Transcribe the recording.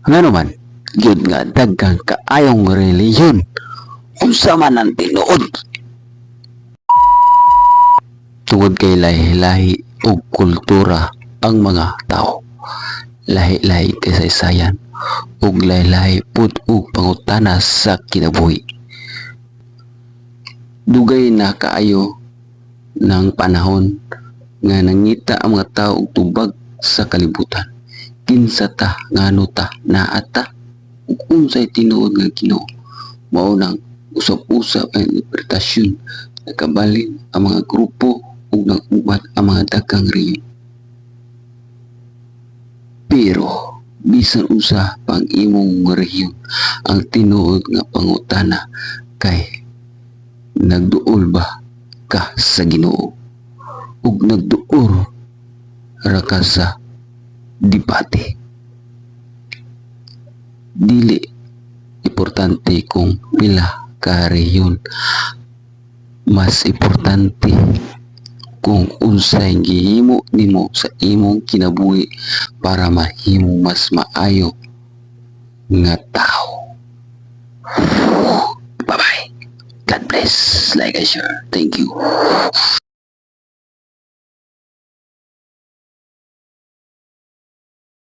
Nganuman, gyud nga daghang kaayong relihiyon unsa man ang tinuod tungod kay lahi-lahi ug kultura ang mga tao. Lahi-lahi kasaysayan ug lahi-lahi pud ug pangutana sa kinabuhi. Dugay na kaayo ng panahon nga nangita ang mga tao og tubag sa kalibutan. Kinsa ta, ngano ta, naa ta, ug unsay tinuod nga Ginoo. Mao nang usap-usap ang interpretasyon, nagkabalin ang mga grupo ug nag-ubat ang mga daghang riyon. Pero bisan usa pang imong rehiyon, ang tinuod nga pangutana kay nagduol ba ka sa Ginoo ug nagduol ra ka sa debate. Dili importante kung pila ka rehiyon, mas importante kung unsay gihimo nimo sa imong kinabuhi para mahimo mas maayo nga tao. Bye bye. God bless. Like and share. Thank you.